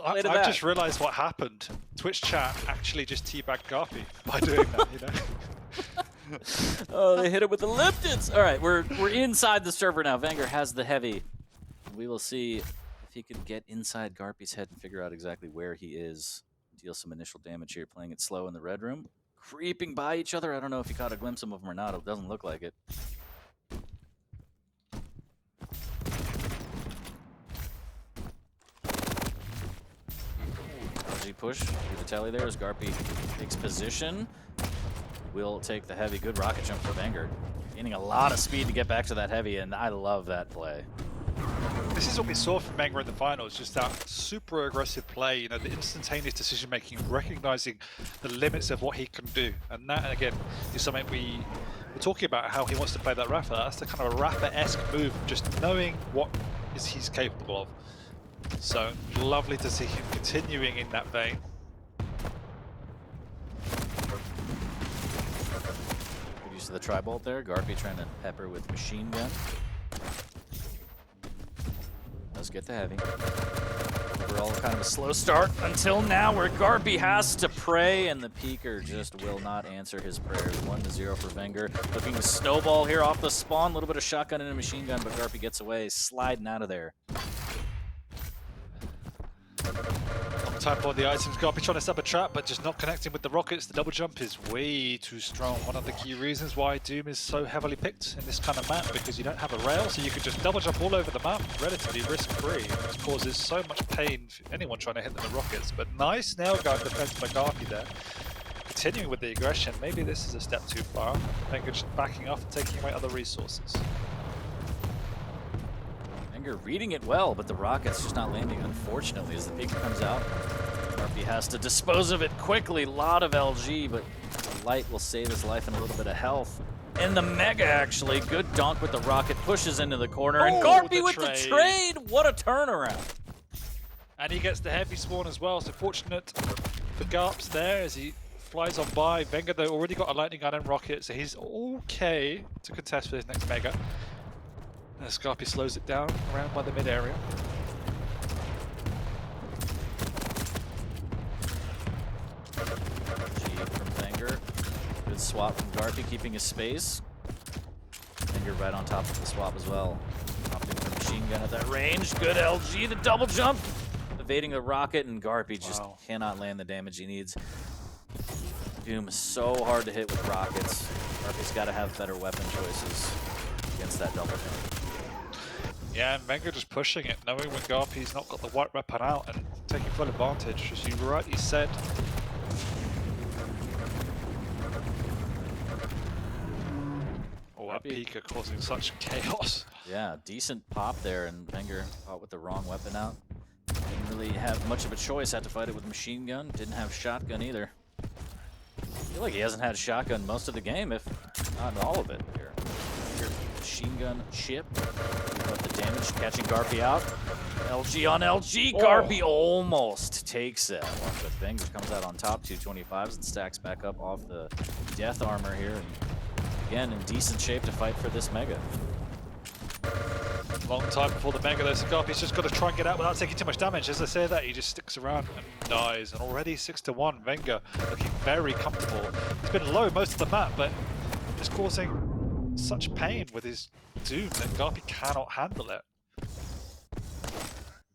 I've just realized what happened. Twitch chat actually just teabagged GaRpY by doing that, you know? Oh, they hit it with the Liptons. All right, we're inside the server now. vengeurR has the heavy. We will see if he can get inside GaRpY's head and figure out exactly where he is. Deal some initial damage here, playing it slow in the red room. Creeping by each other. I don't know if he caught a glimpse of them or not. It doesn't look like it. LG push through the telly there as GaRpY takes position. Will take the heavy. Good rocket jump for vengeurR. Gaining a lot of speed to get back to that heavy, and I love that play. This is what we saw from vengeurR in the finals, just that super aggressive play, you know, the instantaneous decision making, recognizing the limits of what he can do. And that, again, is something we're talking about, how he wants to play that Rapper. That's the kind of a Rapper-esque move, just knowing what he's capable of. So, lovely to see him continuing in that vein. Good use of the tri-bolt there. GaRpY trying to pepper with machine gun. Does get the heavy. Overall, kind of a slow start until now, where GaRpY has to pray, and the peeker just will not answer his prayers. 1-0 for vengeurR. Looking to snowball here off the spawn. A little bit of shotgun and a machine gun, but GaRpY gets away, sliding out of there. Time for the items. GaRpY trying to set up a trap, but just not connecting with the rockets. The double jump is way too strong. One of the key reasons why Doom is so heavily picked in this kind of map, because you don't have a rail, so you can just double jump all over the map, relatively risk-free, which causes so much pain for anyone trying to hit the rockets. But nice nail gun defense by GaRpY there. Continuing with the aggression, maybe this is a step too far. vengeurR just backing off and taking away other resources. vengeurR reading it well, but the rocket's just not landing, unfortunately, as the peeker comes out. GaRpY has to dispose of it quickly. Lot of LG, but the light will save his life and a little bit of health. And the Mega, actually. Good donk with the rocket. Pushes into the corner. And GaRpY with the trade. What a turnaround. And he gets the heavy spawn as well. So fortunate for GaRp's there as he flies on by. vengeurR, though, already got a lightning gun and rocket, so he's okay to contest for his next Mega. As GaRpY slows it down around by the mid area. From vengeurR. Good swap from GaRpY, keeping his space. vengeurR right on top of the swap as well. Opting for machine gun at that range. Good LG, the double jump. Evading the rocket, and GaRpY just cannot land the damage he needs. Doom is so hard to hit with rockets. GaRpY's got to have better weapon choices against that double jump. Yeah, and vengeurR just pushing it, knowing when GaRpY's not got the white weapon out and taking full advantage, as you rightly said. Oh, that peeker causing such chaos. Yeah, decent pop there, and vengeurR caught with the wrong weapon out. Didn't really have much of a choice, had to fight it with machine gun. Didn't have shotgun either. I feel like he hasn't had shotgun most of the game, if not all of it here. Machine gun chip. But the damage catching GaRpY out. LG on LG. GaRpY almost takes that one, but vengeurR comes out on top. 225s and stacks back up off the death armor here. And again, in decent shape to fight for this Mega. Long time before the Mega though, so GaRpY's just got to try and get out without taking too much damage. As I say that, he just sticks around and dies. And already 6-1, vengeurR looking very comfortable. He's been low most of the map, but just causing such pain with his Doom that GaRpY cannot handle it.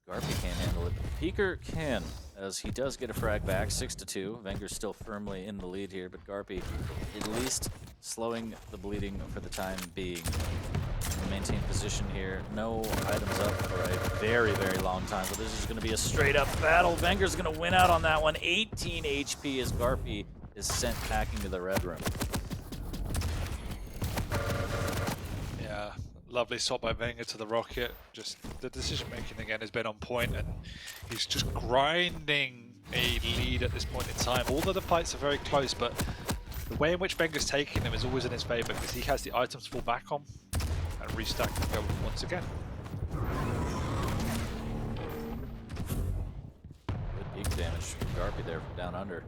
GaRpY can't handle it. Peeker can, as he does get a frag back, 6-2. vengeurR's still firmly in the lead here, but GaRpY at least slowing the bleeding for the time being. Maintain position here. No items up for a very, very long time, but this is going to be a straight-up battle. vengeurR's going to win out on that one. 18 HP as GaRpY is sent packing to the red room. Yeah, lovely swap by vengeurR to the rocket. Just the decision-making again has been on point, and he's just grinding a lead at this point in time. Although the fights are very close, but the way in which vengeurR's taking them is always in his favor, because he has the items to fall back on and restack and go once again. Good peak damage from GaRpY there from down under.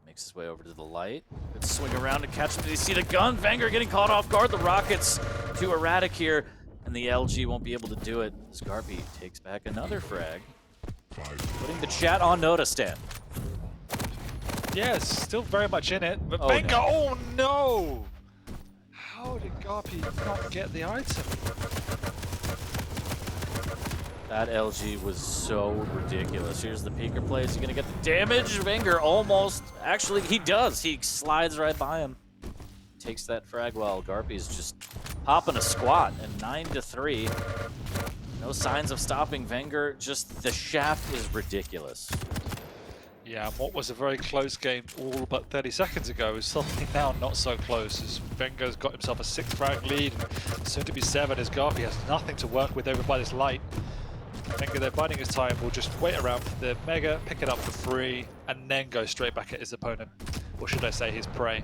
Makes his way over to the light. Good swing around to catch him. Did you see the gun? vengeurR getting caught off guard. The rockets too erratic here, and the LG won't be able to do it as GaRpY takes back another frag. Putting the chat on notice, Dan. Yeah, it's still very much in it. But Oh, Venga, no. oh no! How did GaRpY not get the item? That LG was so ridiculous. Here's the peeker play. Is he gonna get the damage? vengeurR almost, actually, he does. He slides right by him. Takes that frag while GaRpY's just popping a squat, and 9-3. No signs of stopping vengeurR, just the shaft is ridiculous. Yeah, and what was a very close game all but 30 seconds ago is suddenly now not so close, as vengeurR's got himself a 6 frag lead, and soon to be 7 as GaRpY has nothing to work with over by this light. vengeurR, they're biding his time, will just wait around for the Mega, pick it up for free, and then go straight back at his opponent. Or should I say his prey.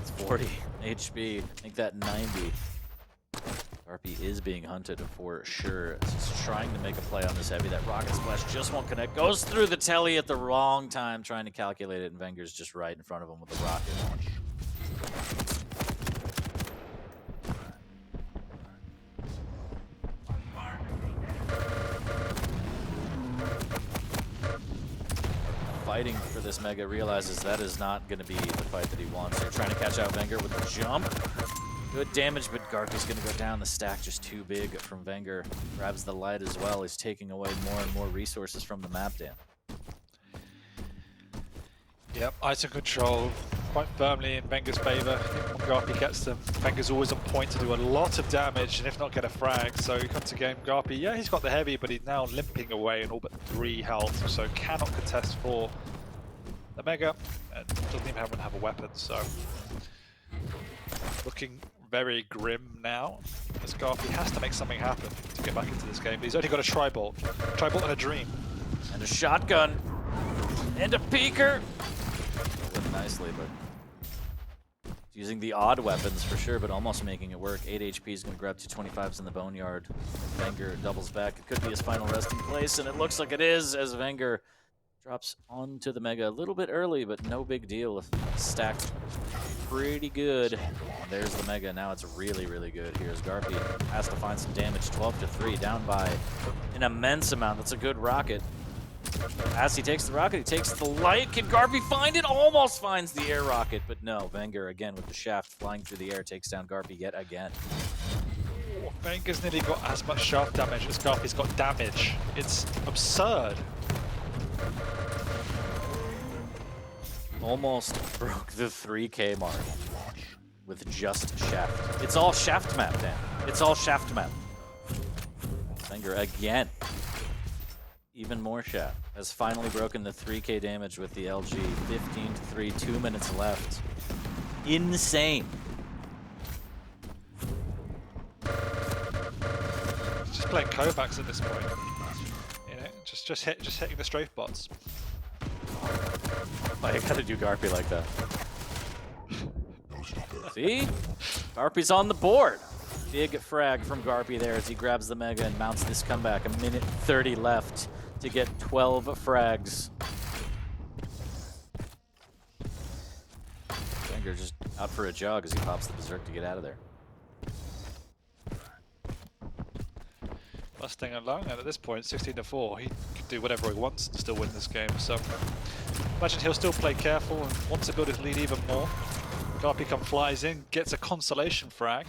It's 40 HP, I think that 90. GaRpY is being hunted for sure. Just trying to make a play on this heavy. That rocket splash just won't connect. Goes through the telly at the wrong time, trying to calculate it, and vengeurR's just right in front of him with the rocket launch. Fighting for this Mega, realizes that is not going to be the fight that he wants. They're trying to catch out vengeurR with the jump. Good damage, but GaRpY's going to go down. The stack just too big from vengeurR. Grabs the light as well. He's taking away more and more resources from the map, Dan. Yep, item control quite firmly in vengeurR's favor. Even when GaRpY gets them, vengeurR's always on point to do a lot of damage, and if not get a frag. So he comes to game GaRpY. Yeah, he's got the heavy, but he's now limping away in all but 3 health, so cannot contest for the Mega, and doesn't even have a weapon. So looking very grim now, as GaRpY has to make something happen to get back into this game. But he's only got a tri-bolt and a dream. And a shotgun. And a peeker. Went nicely, but using the odd weapons for sure, but almost making it work. 8 HP is going to grab 225s in the boneyard. vengeurR doubles back. It could be his final resting place, and it looks like it is, as vengeurR drops onto the Mega a little bit early, but no big deal. Stacked pretty good. And there's the Mega. Now it's really, really good. Here's GaRpY. Has to find some damage. 12-3, down by an immense amount. That's a good rocket. As he takes the rocket, he takes the light. Can GaRpY find it? Almost finds the air rocket, but no. vengeurR again with the shaft flying through the air takes down GaRpY yet again. Oh, vengeurR's nearly got as much shaft damage as GaRpY's got damage. It's absurd. Almost broke the 3K mark with just shaft. It's all shaft map, Dan. It's all shaft map. vengeurR again. Even more shaft. Has finally broken the 3K damage with the LG. 15-3, 2 minutes left. Insane. Just playing Kovacs at this point. You know, just hitting the strafe bots. Oh, you gotta do GaRpY like that. See? GaRpY's on the board. Big frag from GaRpY there as he grabs the Mega and mounts this comeback. 1:30 left to get 12 frags. vengeurR just out for a jog as he pops the Berserk to get out of there. Mustang alone, and at this point, 16-4, he can do whatever he wants to still win this game. So imagine he'll still play careful and wants to build his lead even more. GaRpY flies in, gets a consolation frag.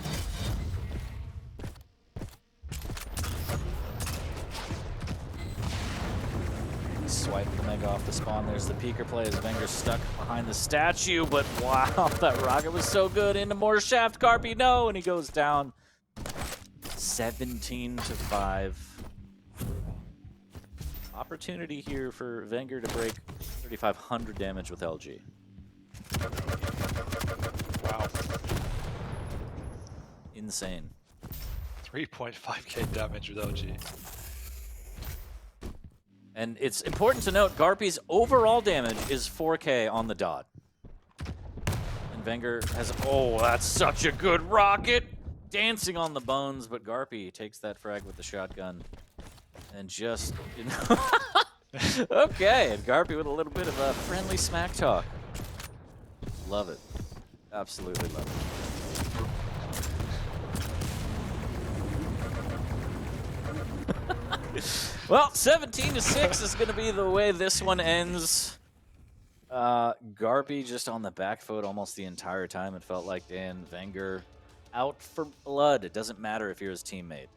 Swipe the Mega off the spawn. There's the peeker play as vengeurR stuck behind the statue, but wow, that rocket was so good. Into more shaft. GaRpY, no, and he goes down. 17-5. Opportunity here for vengeurR to break 3,500 damage with LG. Wow. Insane. 3.5k damage with LG. And it's important to note, GaRpY's overall damage is 4k on the dot. And vengeurR has, oh, that's such a good rocket! Dancing on the bones, but GaRpY takes that frag with the shotgun. And just, you know, okay, and GaRpY with a little bit of a friendly smack talk. Love it. Absolutely love it. Well, 17-6 is going to be the way this one ends. GaRpY just on the back foot almost the entire time, it felt like. Dan, vengeurR out for blood. It doesn't matter if you're his teammate.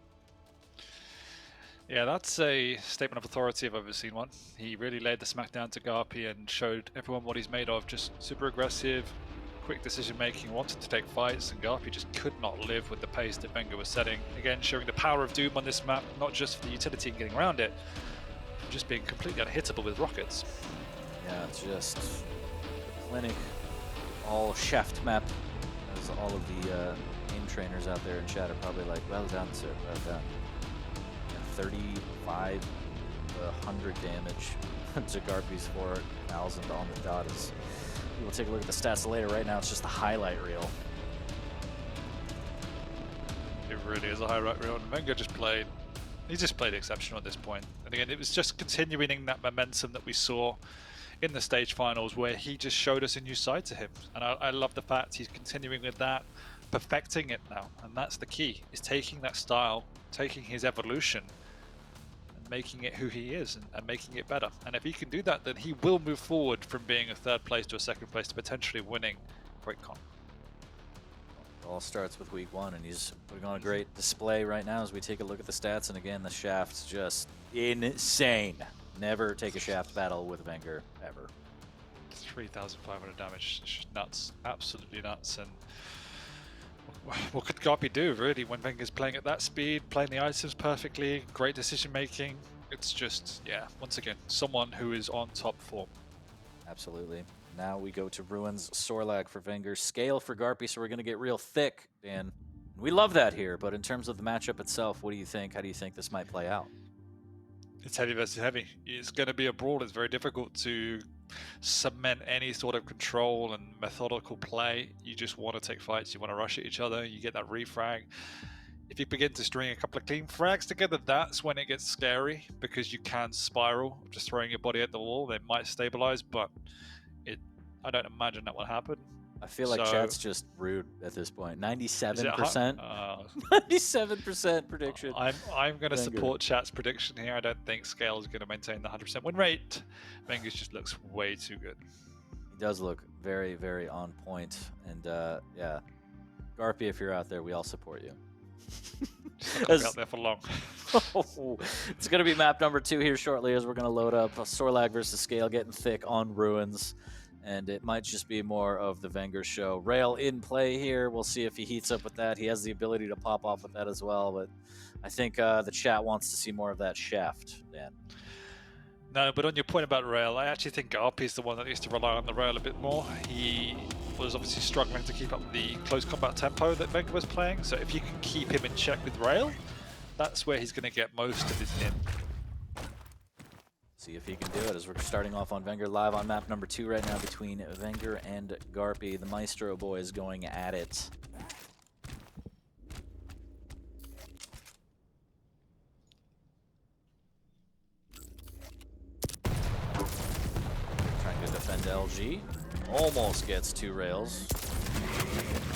Yeah, that's a statement of authority if I've ever seen one. He really laid the smack down to GaRpY and showed everyone what he's made of. Just super aggressive, quick decision making, wanted to take fights, and GaRpY just could not live with the pace that vengeurR was setting. Again, showing the power of Doom on this map, not just for the utility and getting around it, but just being completely unhittable with rockets. Yeah, it's just clinic, all shaft map, as all of the game trainers out there in chat are probably like, well done, sir, well done. 35 100 damage to GaRpY's 4,000 on the dot. As we'll take a look at the stats later. Right now, it's just the highlight reel. It really is a highlight reel. And vengeurR just played. He just played exceptional at this point. And again, it was just continuing that momentum that we saw in the stage finals, where he just showed us a new side to him. And I love the fact he's continuing with that, perfecting it now. And that's the key: is taking that style, taking his evolution, making it who he is and making it better. And if he can do that, then he will move forward from being a third place to a second place to potentially winning QuakeCon. It all starts with week one, and he's putting on a great display right now as we take a look at the stats. And again, the shaft's just insane. Never take a shaft battle with vengeurR, ever. 3,500 damage, it's just nuts, absolutely nuts. And what could GaRpY do, really, when vengeurR's playing at that speed, playing the items perfectly, great decision making? It's just, yeah, once again, someone who is on top form. Absolutely. Now we go to Ruins, Sorlag for vengeurR, Scale for GaRpY, so we're going to get real thick, Dan. We love that here, but in terms of the matchup itself, what do you think? How do you think this might play out? It's heavy versus heavy. It's going to be a brawl. It's very difficult to cement any sort of control and methodical play. You just want to take fights. You want to rush at each other. You get that refrag. If you begin to string a couple of clean frags together, that's when it gets scary, because you can spiral. Just throwing your body at the wall, they might stabilize, but I don't imagine that will happen. I feel like chat's just rude at this point. 97%. 97% prediction. I'm going to support chat's prediction here. I don't think Scale is going to maintain the 100% win rate. vengeurR just looks way too good. He does look very, very on point. And yeah, GaRpY, if you're out there, we all support you. Not going to be out there for long. It's going to be map number 2 here shortly as we're going to load up. Sorlag versus Scale getting thick on Ruins. And it might just be more of the vengeurR show. Rail in play here. We'll see if he heats up with that. He has the ability to pop off with that as well. But I think the chat wants to see more of that shaft, Dan. No, but on your point about Rail, I actually think GaRpY is the one that needs to rely on the Rail a bit more. He was obviously struggling to keep up the close combat tempo that vengeurR was playing. So if you can keep him in check with Rail, that's where he's going to get most of his in. See if he can do it as we're starting off on vengeurR live on map number 2 right now between vengeurR and GaRpY. The Maestro boys going at it. Trying to defend LG. Almost gets 2 rails.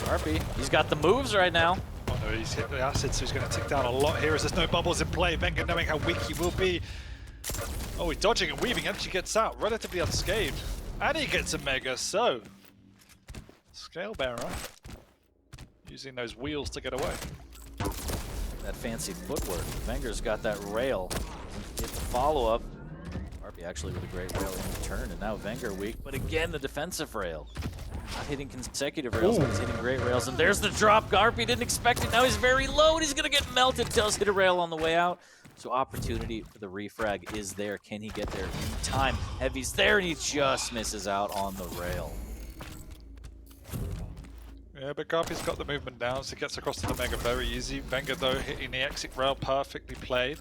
GaRpY, he's got the moves right now. Oh no, he's hit the acid, so he's going to tick down a lot here as there's no bubbles in play. vengeurR, knowing how weak he will be. Oh, he's dodging and weaving, actually gets out relatively unscathed. And he gets a mega, so Scale Bearer using those wheels to get away. That fancy footwork. vengeurR's got that rail. Get the follow-up. GaRpY actually with a great rail in return, and now vengeurR weak, but again the defensive rail. Not hitting consecutive rails, but he's hitting great rails. And there's the drop. GaRpY didn't expect it. Now he's very low, and he's going to get melted. Does hit a rail on the way out. So opportunity for the refrag is there. Can he get there in time? Heavy's there, and he just misses out on the rail. Yeah, but GaRpY's got the movement down, so he gets across to the mega very easy. vengeurR, though, hitting the exit rail perfectly played.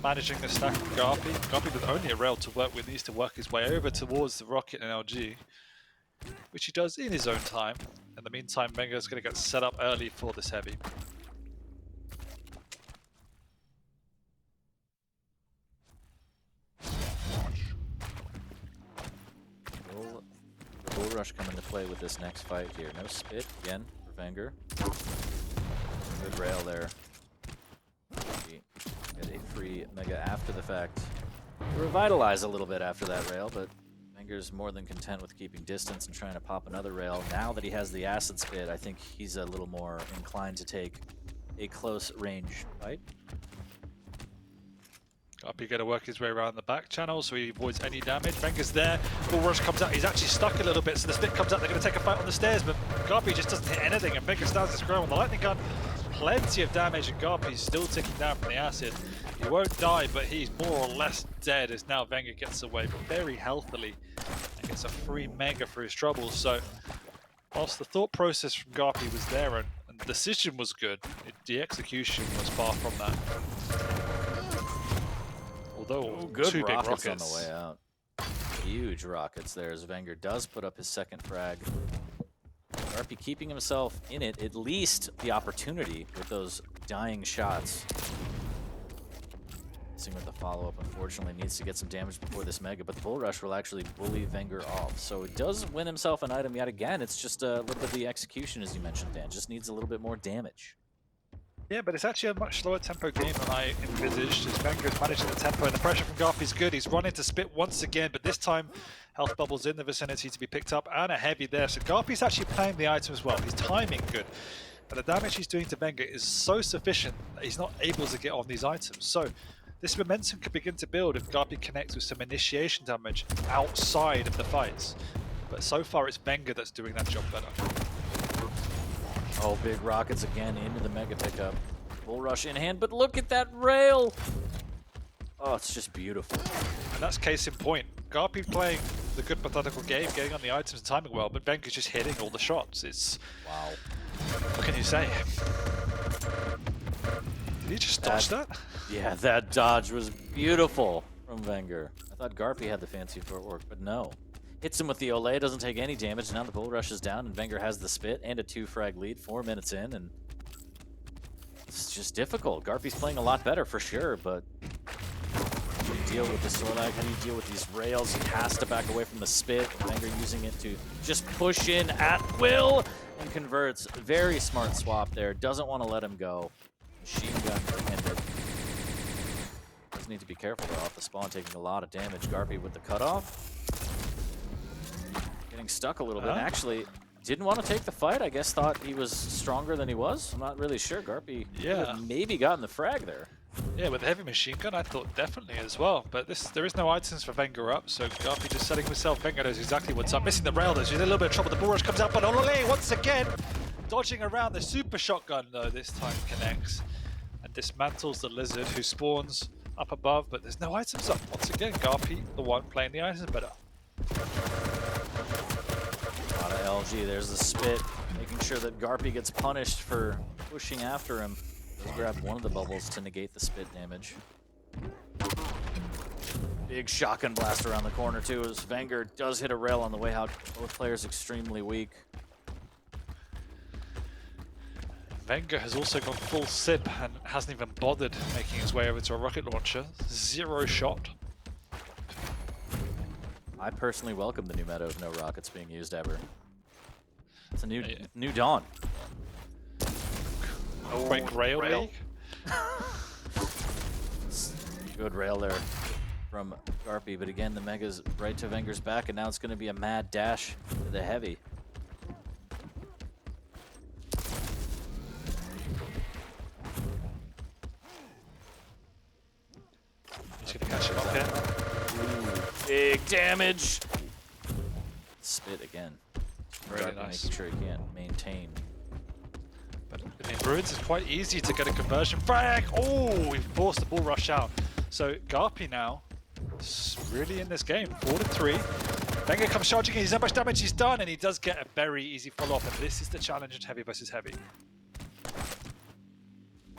Managing the stack of GaRpY. GaRpY with only a rail to work with needs to work his way over towards the rocket and LG, which he does in his own time. In the meantime, vengeurR's going to get set up early for this heavy. Bull rush come into play with this next fight here. No spit again for vengeurR. Good rail there. Get a free Mega after the fact. Revitalize a little bit after that rail, but vengeur's more than content with keeping distance and trying to pop another rail. Now that he has the acid spit, I think he's a little more inclined to take a close range fight. GaRpY going to work his way around the back channel so he avoids any damage. vengeur's there. Bull Rush comes out. He's actually stuck a little bit, so the spit comes out. They're going to take a fight on the stairs, but GaRpY just doesn't hit anything, and vengeur stands his ground with the lightning gun. Plenty of damage, and GaRpY's still ticking down from the acid. He won't die, but he's more or less dead as now vengeurR gets away very healthily and gets a free Mega for his troubles. So, whilst the thought process from GaRpY was there and the decision was good, the execution was far from that. Although Good two big rockets rockets on the way out. Huge rockets there as vengeurR does put up his second frag. GaRpY keeping himself in it, at least the opportunity with those dying shots. Missing with the follow-up, unfortunately, needs to get some damage before this Mega, but the Bull Rush will actually bully vengeurR off. So it does win himself an item yet again. It's just a little bit of the execution, as you mentioned, Dan. Just needs a little bit more damage. Yeah, but it's actually a much slower tempo game than I envisaged, as vengeur's managing the tempo, and the pressure from GaRpY's good. He's running to spit once again, but this time health bubbles in the vicinity to be picked up, and a heavy there. So GaRpY's actually playing the item as well. He's timing good, but the damage he's doing to vengeurR is so sufficient that he's not able to get on these items. So this momentum could begin to build if GaRpY connects with some initiation damage outside of the fights. But so far it's vengeurR that's doing that job better. Oh, big rockets again into the Mega pickup. Bull Rush in hand, but look at that rail! Oh, it's just beautiful. And that's case in point. GaRpY playing the good methodical game, getting on the items and timing well, but vengeur's just hitting all the shots. It's... Wow. What can you say? Did he just dodge that? Yeah, that dodge was beautiful from vengeurR. I thought GaRpY had the fancy footwork, but no. Hits him with the Olay, doesn't take any damage. Now the Bull Rush is down, and vengeurR has the spit and a 2-frag lead, 4 minutes in, and it's just difficult. GaRpY's playing a lot better for sure, but how do you deal with the Sorlag? How do you deal with these rails? He has to back away from the spit. vengeurR using it to just push in at will and converts. Very smart swap there. Doesn't want to let him go. Machine gun to end it. Does need to be careful though. Off the spawn, taking a lot of damage. GaRpY with the cutoff. Getting stuck a little bit. And actually, didn't want to take the fight. I guess thought he was stronger than he was. I'm not really sure. GaRpY could have maybe gotten the frag there. Yeah, with the heavy machine gun, I thought definitely as well. But there is no items for vengeurR up, so GaRpY just setting himself. vengeurR knows exactly what's up. Missing the rail though, so he's in a little bit of trouble. The Bull Rush comes out, but Olay once again dodging around. The super shotgun though this time connects and dismantles the lizard who spawns up above, but there's no items up. Once again, GaRpY, the one playing the items better. A lot of LG. There's the spit, making sure that GaRpY gets punished for pushing after him. Does grab one of the bubbles to negate the spit damage. Big shotgun blast around the corner too, as vengeurR does hit a rail on the way out. Both players extremely weak. vengeurR has also gone full sip and hasn't even bothered making his way over to a rocket launcher. 0 shot. I personally welcome the new meta of no rockets being used ever. It's a new dawn. Quake rail league. Good rail there from GaRpY, but again the Mega's right to vengeurR's back, and now it's going to be a mad dash to the heavy. He's going to catch him up here. Ooh, big damage. Spit again. Really nice. Making sure he can't maintain. But I mean, Ruins is quite easy to get a conversion frag. Oh, we forced the Bull Rush out. So GaRpY now is really in this game. 4-3. vengeurR comes charging in. He's how much damage he's done, and he does get a very easy follow-up. And this is the challenge in heavy versus heavy.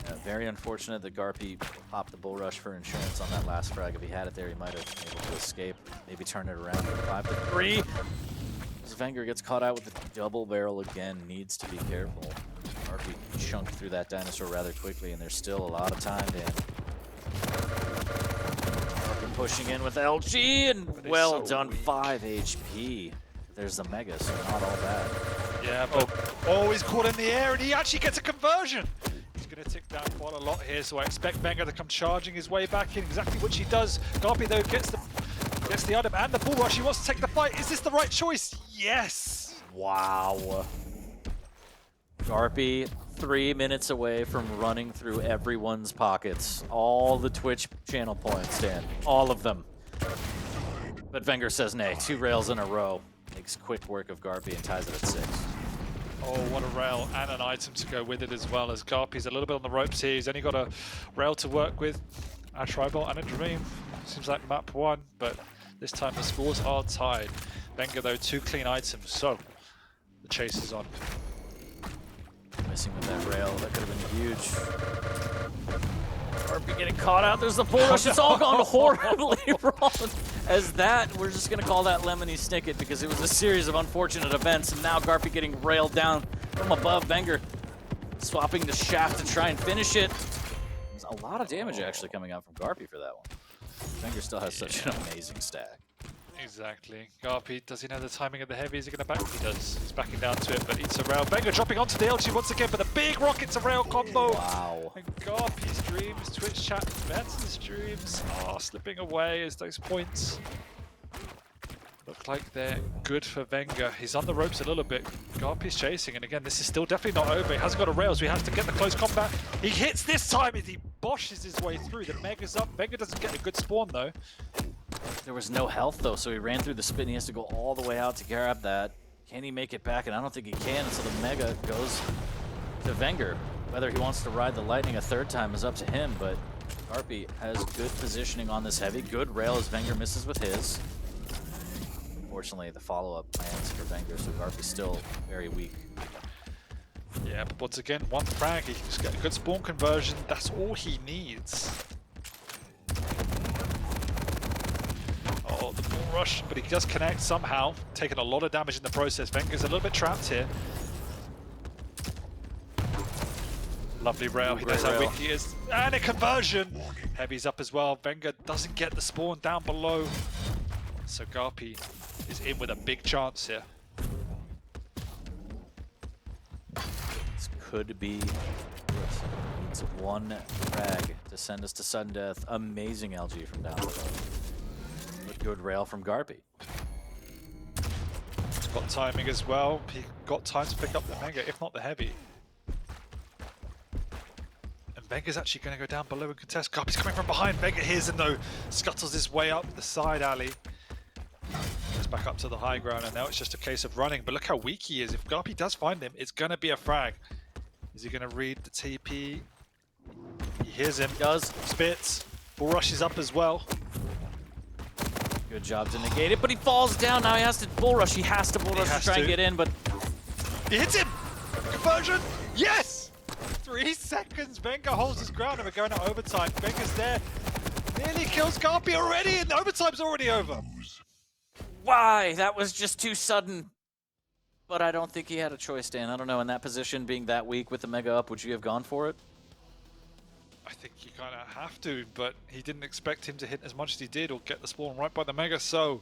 Yeah, very unfortunate that GaRpY popped the Bull Rush for insurance on that last frag. If he had it there, he might have been able to escape. Maybe turn it around to 5-3. As vengeurR gets caught out with the double barrel again, needs to be careful. GaRpY chunked through that dinosaur rather quickly, and there's still a lot of time, Dan. GaRpY pushing in with LG, and well done, weak. 5 HP. There's the Mega, so not all bad. Yeah, but oh, he's caught in the air, and he actually gets a conversion. He's going Gonna tick down quite a lot here, so I expect vengeurR to come charging his way back in, exactly what she does. GaRpY though gets the item and the bull rush. He wants to take the fight. Is this the right choice? Yes! Wow. GaRpY 3 minutes away from running through everyone's pockets. All the Twitch channel points, Dan. All of them. But vengeurR says nay. 2 rails in a row. Makes quick work of GaRpY and ties it at 6. Oh, what a rail and an item to go with it as well, as GaRpY's a little bit on the ropes here. He's only got a rail to work with, a tribal and a dream. Seems like map 1, but this time the scores are tied. vengeurR though, 2 clean items, so the chase is on. Missing with that rail, that could have been huge. GaRpY getting caught out, there's the bull rush, it's all gone horribly wrong. As that, we're just gonna call that Lemony Snicket because it was a series of unfortunate events, and now GaRpY getting railed down from above. vengeurR swapping the shaft to try and finish it. There's a lot of damage actually coming out from GaRpY for that one. vengeurR still has such an amazing stack. Exactly. GaRpY, does he know the timing of the heavy? Is he going to back? He does. He's backing down to it, but eats a rail. vengeurR dropping onto the LG once again, but a big rocket to rail combo. Wow. And GaRpY's dreams, Twitch chat, Benson's dreams are slipping away as those points look like they're good for vengeurR. He's on the ropes a little bit. GaRpY's chasing, and again, this is still definitely not over. He hasn't got a rail, so he has to get the close combat. He hits this time as he boshes his way through. The Mega's up. vengeurR doesn't get a good spawn, though. There was no health though, so he ran through the spin. He has to go all the way out to grab that. Can he make it back? And I don't think he can, so the Mega goes to vengeurR. Whether he wants to ride the lightning a 3rd time is up to him, but GaRpY has good positioning on this heavy. Good rail as vengeurR misses with his. Unfortunately, the follow-up lands for vengeurR, so GaRpY's still very weak. Yeah, but once again, 1 frag, he can just get a good spawn conversion. That's all he needs. Oh, the bull rush, but he does connect somehow, taking a lot of damage in the process. vengeurR's a little bit trapped here. Lovely rail, he knows how weak he is. And a conversion! Heavy's up as well. vengeurR doesn't get the spawn down below. So GaRpY is in with a big chance here. This could be it. Needs 1 frag to send us to sudden death. Amazing LG from down below. Good rail from GaRpY. He's got timing as well. He got time to pick up the Mega, if not the heavy. And vengeurR's actually going to go down below and contest. GaRpY's coming from behind. vengeurR hears him though. Scuttles his way up the side alley. Goes back up to the high ground, and now it's just a case of running. But look how weak he is. If GaRpY does find him, it's going to be a frag. Is he going to read the TP? He hears him. Does. Spits. Bull rushes up as well. Good job to negate it, but he falls down. Now he has to bull rush. He has to bull rush to try and get in, but he hits him! Conversion! Yes! 3 seconds. vengeurR holds his ground, and we're going to overtime. vengeurR's there. Nearly kills GaRpY already, and overtime's already over. why? That was just too sudden. But I don't think he had a choice, Dan. I don't know. In that position, being that weak with the Mega up, would you have gone for it? I think you kind of have to, but he didn't expect him to hit as much as he did or get the spawn right by the Mega, so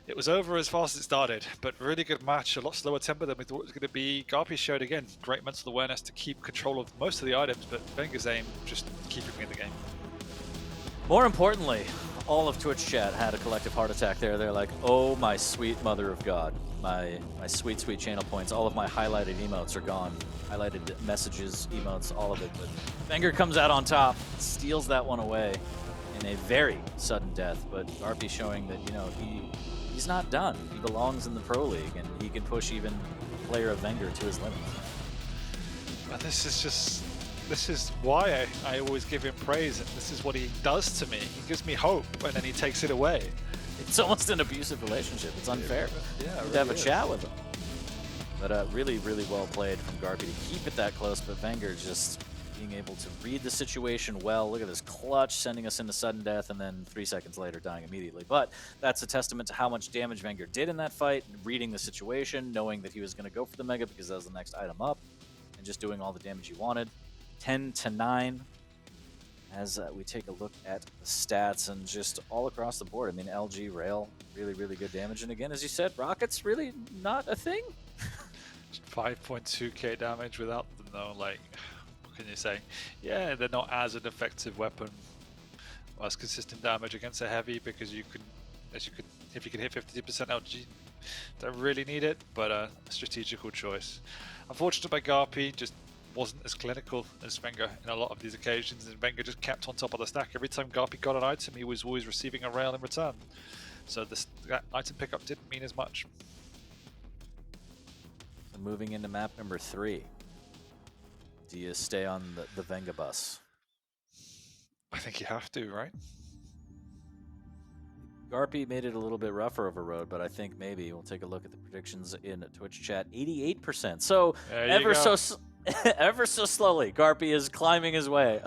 it was over as fast as it started. But really good match, a lot slower tempo than we thought it was going to be. GaRpY showed again great mental awareness to keep control of most of the items, but vengeurR's aim just keeping him in the game. More importantly, all of Twitch chat had a collective heart attack there. They're like, oh my sweet mother of God. My sweet, sweet channel points. All of my highlighted emotes are gone. Highlighted messages, emotes, all of it. But vengeurR comes out on top, steals that one away in a very sudden death. But GaRpY showing that, you know, he's not done. He belongs in the Pro League, and he can push even a player of vengeurR to his limits. But this is why I always give him praise, and this is what he does to me. He gives me hope, and then he takes it away. It's almost an abusive relationship. It's unfair. Yeah, you really have a is. chat with him. But really, really well played from GaRpY to keep it that close, but vengeurR just being able to read the situation well. Look at this clutch, sending us into sudden death, and then 3 seconds later dying immediately. But that's a testament to how much damage vengeurR did in that fight, reading the situation, knowing that he was going to go for the Mega because that was the next item up, and just doing all the damage he wanted. 10-9 as we take a look at the stats and just all across the board. I mean, LG, Rail, really, really good damage. And again, as you said, Rockets really not a thing. 5.2k damage without them though, like, can you say? Yeah, they're not as an effective weapon, or as consistent damage against a heavy, because you can, if you can hit 50% LG, don't really need it, but a strategical choice. Unfortunate by GaRpY, just wasn't as clinical as vengeurR in a lot of these occasions, and vengeurR just kept on top of the stack. Every time GaRpY got an item, he was always receiving a rail in return. So that item pickup didn't mean as much. Moving into map number 3. Do you stay on the vengeurR bus? I think you have to, right? GaRpY made it a little bit rougher of a road, but I think maybe we'll take a look at the predictions in Twitch chat. 88%. So ever so slowly, GaRpY is climbing his way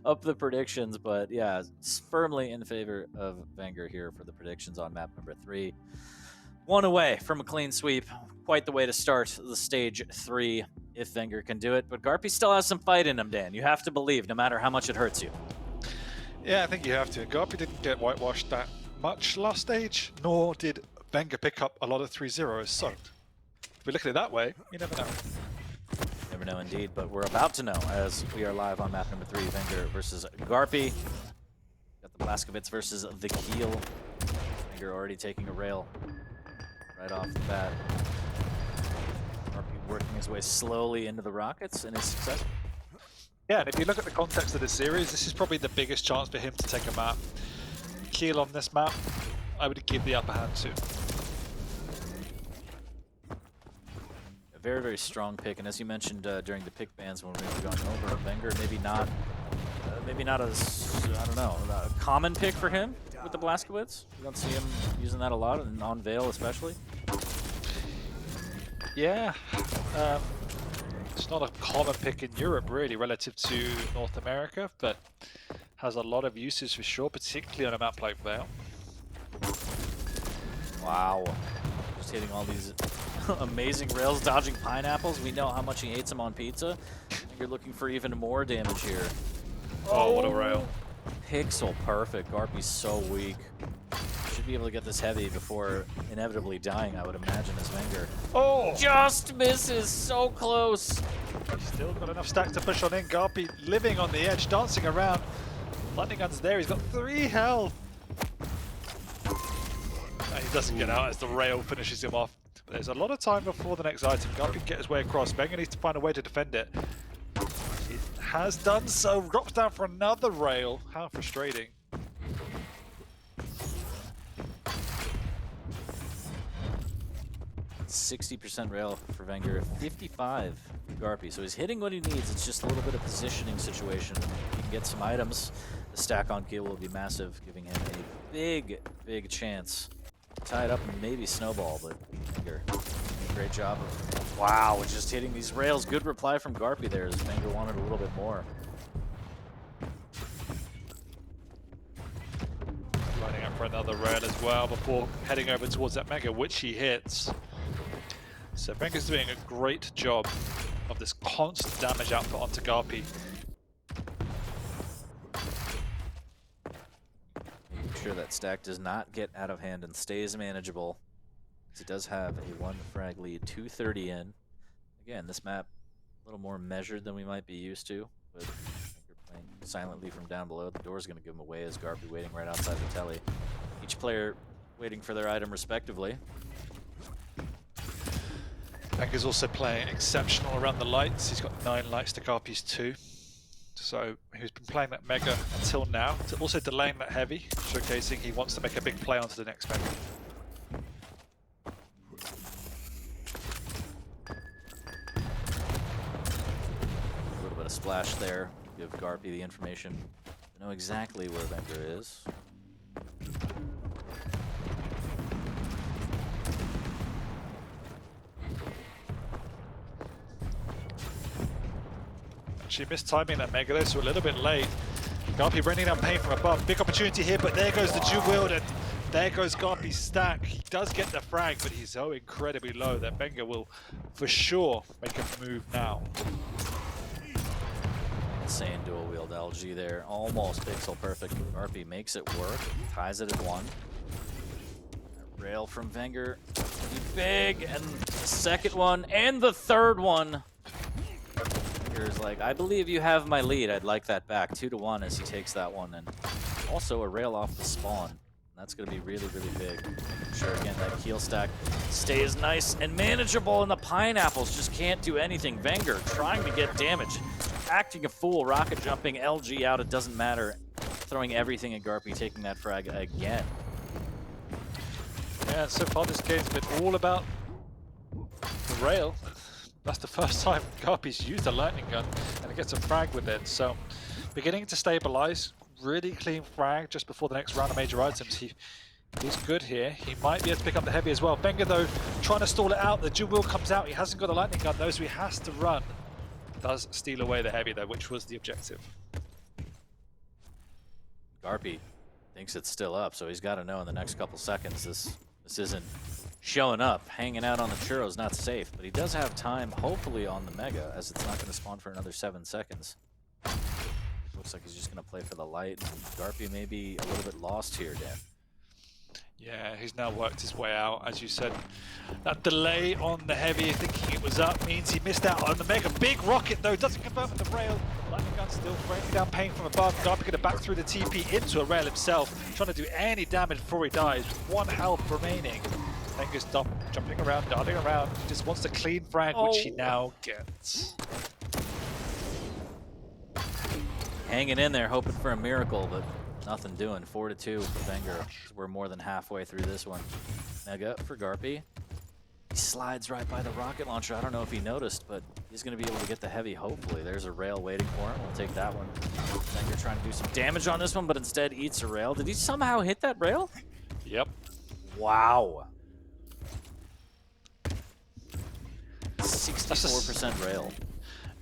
up the predictions, but yeah, it's firmly in favor of vengeurR here for the predictions on map number 3. 1 away from a clean sweep. Quite the way to start the stage 3 if vengeurR can do it, but GaRpY still has some fight in him, Dan. You have to believe, no matter how much it hurts you. Yeah, I think you have to. GaRpY didn't get whitewashed that much last stage, nor did vengeurR pick up a lot of 3-0s, so if we look at it that way, you never know. Never know indeed, but we're about to know as we are live on map number 3, vengeurR versus GaRpY. Got the Blazkowicz versus the Keel. vengeurR already taking a rail right off the bat. GaRpY working his way slowly into the rockets and is successful. Yeah, and if you look at the context of this series, this is probably the biggest chance for him to take a map. Keel on this map, I would give the upper hand to. A very, very strong pick, and as you mentioned during the pick bans when we were going over, vengeurR maybe not as, I don't know, a common pick for him with the Blazkowicz. You don't see him using that a lot, and on Veil especially. Yeah, it's not a common pick in Europe really relative to North America, but has a lot of uses for sure, particularly on a map like Veil. Wow. Just hitting all these amazing rails, dodging pineapples. We know how much he hates them on pizza. I think you're looking for even more damage here. Oh, what a rail. Pixel perfect. GaRpY's so weak. Should be able to get this heavy before inevitably dying, I would imagine, as vengeurR. Oh! Just misses, so close. He's still got enough stack to push on in. GaRpY living on the edge, dancing around. Lightning gun's there, he's got 3 health. And he doesn't get out as the rail finishes him off. But there's a lot of time before the next item. GaRpY can get his way across. vengeurR needs to find a way to defend it. He has done so, drops down for another rail. How frustrating. %60 rail for vengeurR, 55 for GaRpY. So he's hitting what he needs. It's just a little bit of positioning situation. He can get some items. The stack on Keel will be massive, giving him a big, big chance to tie it up and maybe snowball, but vengeurR doing a great job of, wow, just hitting these rails. Good reply from GaRpY there as vengeurR wanted a little bit more. Lining up for another rail as well before heading over towards that Mega, which he hits. So vengeurR's doing a great job of this constant damage output onto GaRpY. Making sure that stack does not get out of hand and stays manageable. He does have a 1 frag lead, 230 in. Again, this map a little more measured than we might be used to, but vengeurR playing silently from down below. The door's going to give him away as GaRpY waiting right outside the telly. Each player waiting for their item respectively. vengeurR's also playing exceptional around the lights. He's got 9 lights to GaRpY's 2. So he's been playing that Mega until now, also delaying that heavy, showcasing he wants to make a big play onto the next Mega. A little bit of splash there, give GaRpY the information to know exactly where vengeurR is. She missed timing that Mega there, so a little bit late. GaRpY raining down pain from above. Big opportunity here, but there goes the dual wield, and there goes GaRpY's stack. He does get the frag, but he's so incredibly low that vengeurR will for sure make a move now. Insane dual wield LG there, almost pixel perfect. GaRpY makes it work, ties it at 1. That rail from vengeurR, pretty big, and the second one, and the third one. Venger's like, I believe you have my lead. I'd like that back. 2-1 as he takes that one. And also a rail off the spawn. That's going to be really, really big. Making sure, again, that keel stack stays nice and manageable, and the pineapples just can't do anything. Wenger trying to get damage, acting a fool, rocket jumping, LG out, it doesn't matter. Throwing everything at GaRpY, taking that frag again. Yeah, so far this game's been all about the rail. That's the first time GaRpY's used a lightning gun, and it gets a frag with it. So, beginning to stabilize. Really clean frag just before the next round of major items. He's good here. He might be able to pick up the heavy as well. Wenger, though, trying to stall it out. The dual wheel comes out. He hasn't got a lightning gun, though, so he has to run. Does steal away the heavy, though, which was the objective. GaRpY thinks it's still up, so he's got to know in the next couple seconds this isn't showing up. Hanging out on the churro's not safe, but he does have time, hopefully, on the Mega, as it's not going to spawn for another 7 seconds. Looks like he's just going to play for the light. GaRpY may be a little bit lost here, Dan. Yeah, he's now worked his way out, as you said. That delay on the heavy, thinking it was up, means he missed out on the Mega. Big rocket, though, doesn't convert with the rail. Lightning gun still raining down pain from above. GaRpY going to back through the TP into a rail himself, trying to do any damage before he dies, with 1 health remaining. Wenger's jumping around, darting around. He just wants to clean frag, which he now gets. Hanging in there, hoping for a miracle, but nothing doing. 4-2 for Wenger. We're more than halfway through this one. Mega for GaRpY. He slides right by the rocket launcher. I don't know if he noticed, but he's going to be able to get the heavy, hopefully. There's a rail waiting for him. We'll take that one. Wenger trying to do some damage on this one, but instead eats a rail. Did he somehow hit that rail? Yep. Wow. 64% rail.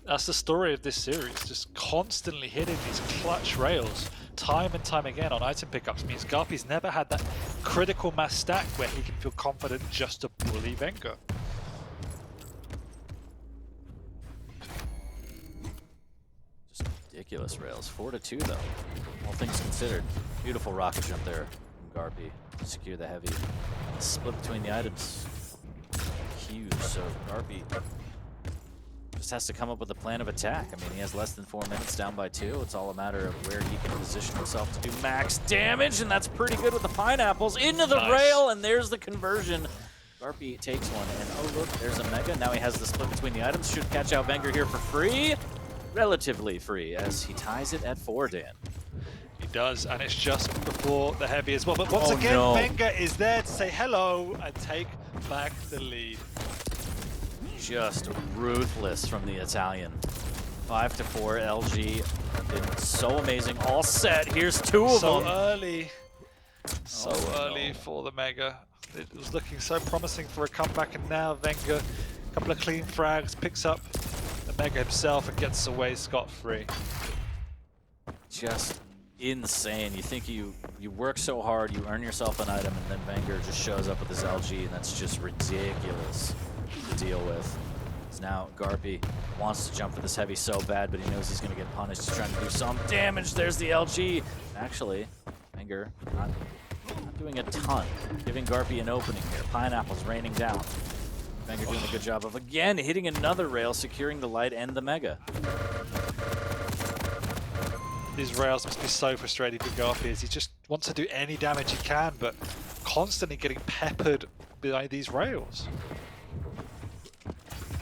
That's the story of this series, just constantly hitting these clutch rails time and time again on item pickups. Means GaRpY's never had that critical mass stack where he can feel confident just to bully Wenger. Just ridiculous rails. 4-2 though, all things considered. Beautiful rocket jump there from GaRpY. Secure the heavy. Split between the items. Huge, so GaRpY just has to come up with a plan of attack. I mean, he has less than 4 minutes, down by 2. It's all a matter of where he can position himself to do max damage, and that's pretty good with the pineapples. Into the rail, and there's the conversion. GaRpY takes one, and oh look, there's a Mega. Now he has the split between the items. Should catch out Wenger here for free. Relatively free, as he ties it at 4, Dan. He does, and it's just before the heavy as well. But once again, Wenger is there to say hello and take back the lead. Just ruthless from the Italian. 5-4, LG. Been so amazing. All set. Here's 2 of them. So early. So early for the Mega. It was looking so promising for a comeback, and now Wenger, a couple of clean frags, picks up the Mega himself and gets away scot-free. Just insane. You think you work so hard, you earn yourself an item, and then Wenger just shows up with his LG, and that's just ridiculous to deal with. Now GaRpY wants to jump for this heavy so bad, but he knows he's going to get punished. He's trying to do some damage. There's the LG. Actually, Wenger not doing a ton, giving GaRpY an opening here. Pineapples raining down. Wenger doing a good job of, again, hitting another rail, securing the light and the Mega. These rails must be so frustrating for GaRpY, as he just wants to do any damage he can, but constantly getting peppered by these rails.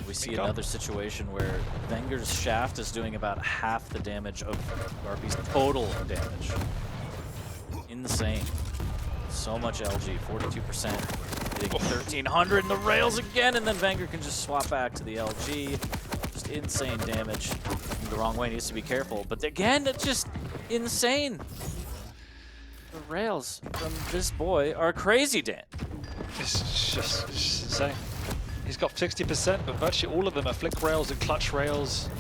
We see another situation where Wenger's shaft is doing about half the damage of GaRpY's total damage. Insane. So much LG, 42%, hitting 1300 in the rails again, and then Wenger can just swap back to the LG. Just insane damage. The wrong way, needs to be careful. But again, it's just insane. The rails from this boy are crazy, Dan. It's just insane. He's got 60%, but virtually all of them are flick rails and clutch rails,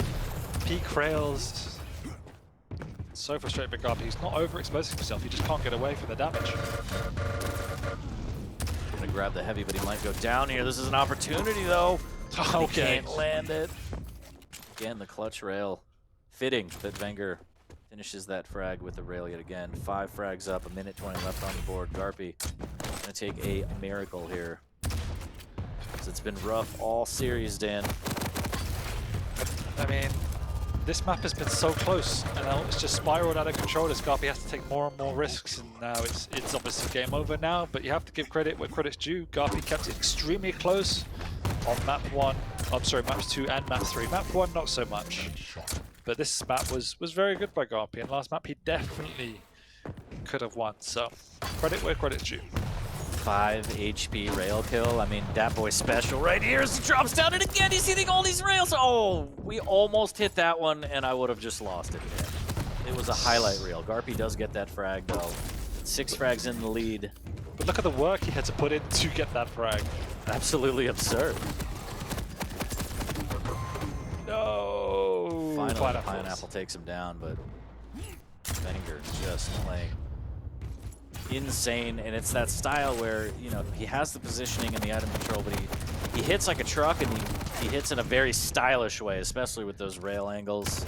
peak rails. It's so frustrating for GaRpY. He's not overexposing himself, he just can't get away from the damage. Gonna grab the heavy, but he might go down here. This is an opportunity, though. Okay. He can't land it. Again, the clutch rail. Fitting that Wenger finishes that frag with the rail yet again. 5 frags up, 1:20 left on the board. GaRpY gonna take a miracle here. It's been rough all series, Dan. I mean, this map has been so close, and now it's just spiraled out of control as GaRpY has to take more and more risks, and now it's obviously game over now, but you have to give credit where credit's due. GaRpY kept it extremely close on map 1, I'm sorry, maps 2 and map 3. Map 1, not so much. But this map was very good by GaRpY, and last map he definitely could have won, so credit where credit's due. 5 HP rail kill. I mean, that boy special right here as he drops down, and again he's hitting all these rails. Oh, we almost hit that one, and I would have just lost it again. It was a highlight reel. GaRpY does get that frag, though. 6 frags in the lead. But look at the work he had to put in to get that frag. Absolutely absurd. No! Finally, the Pineapple takes him down, but vengeurR just playing insane, and it's that style where, you know, he has the positioning and the item control, but he hits like a truck, and he hits in a very stylish way, especially with those rail angles.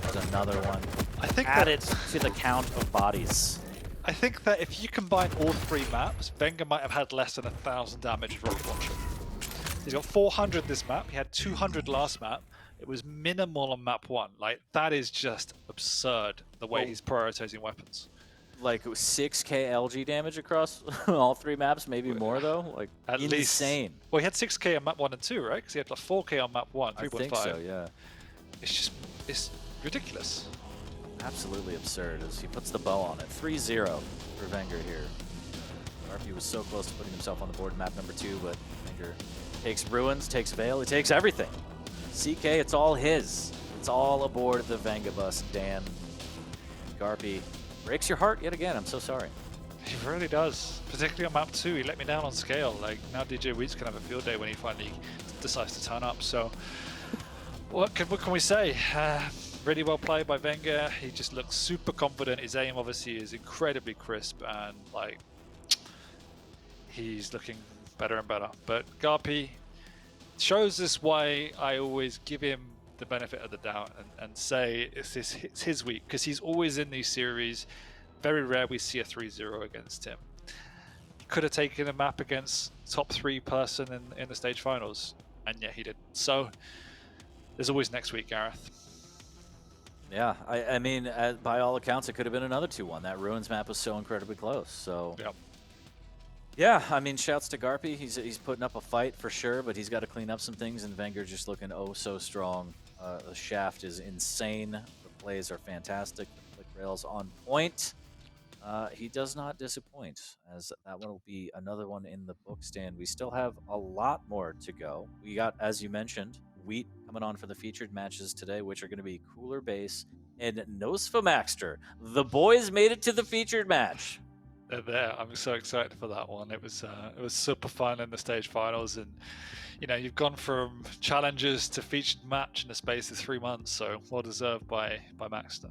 There's another one. I think added to the count of bodies. I think that if you combine all 3 maps, vengeurR might have had less than 1,000 damage with rocket launcher. He's got 400 this map, he had 200 last map. It was minimal on map 1. Like, that is just absurd, the way he's prioritizing weapons. Like 6k LG damage across all 3 maps, maybe more though. Like at insane. Least, well, he had 6k on map 1 and 2, right? Because he had like 4k on map 1, 3.5. I think so, yeah. It's ridiculous. Absolutely absurd as he puts the bow on it. 3-0 for vengeurR here. GaRpY was so close to putting himself on the board in map number 2, but vengeurR takes Ruins, takes Veil, he takes everything. CK, it's all his. It's all aboard the vengeurR bus, Dan. GaRpY breaks your heart yet again. I'm so sorry. He really does. Particularly on map 2, he let me down on scale. Like, now DJ Wheats can have a field day when he finally decides to turn up. So, what can we say? Really well played by vengeurR. He just looks super confident. His aim obviously is incredibly crisp, and like, he's looking better and better. But GaRpY shows us why I always give him the benefit of the doubt and say it's his week, because he's always in these series. Very rare we see a 3-0 against him. Could have taken a map against top 3 person in the stage finals, and yet he didn't. So there's always next week, Gareth. Yeah, I mean, by all accounts, it could have been another 2-1. That Ruins map was so incredibly close. So yep. Yeah, I mean, shouts to GaRpY. He's putting up a fight for sure, but he's got to clean up some things, and vengeurR just looking oh so strong. The shaft is insane. The plays are fantastic. The click rails on point. He does not disappoint, as that one will be another one in the book stand. We still have a lot more to go. We got, as you mentioned, Wheat coming on for the featured matches today, which are going to be Cooler Base and Nosfamaxter. The boys made it to the featured match. They're there. I'm so excited for that one. It was super fun in the stage finals, and you know, you've gone from challenges to featured match in the space of 3 months, so well deserved by Maxter.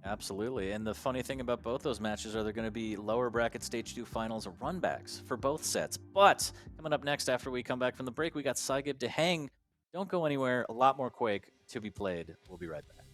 Absolutely, and the funny thing about both those matches are they're going to be lower bracket stage 2 finals runbacks for both sets. But coming up next after we come back from the break, we got Saigib to hang. Don't go anywhere. A lot more Quake to be played. We'll be right back.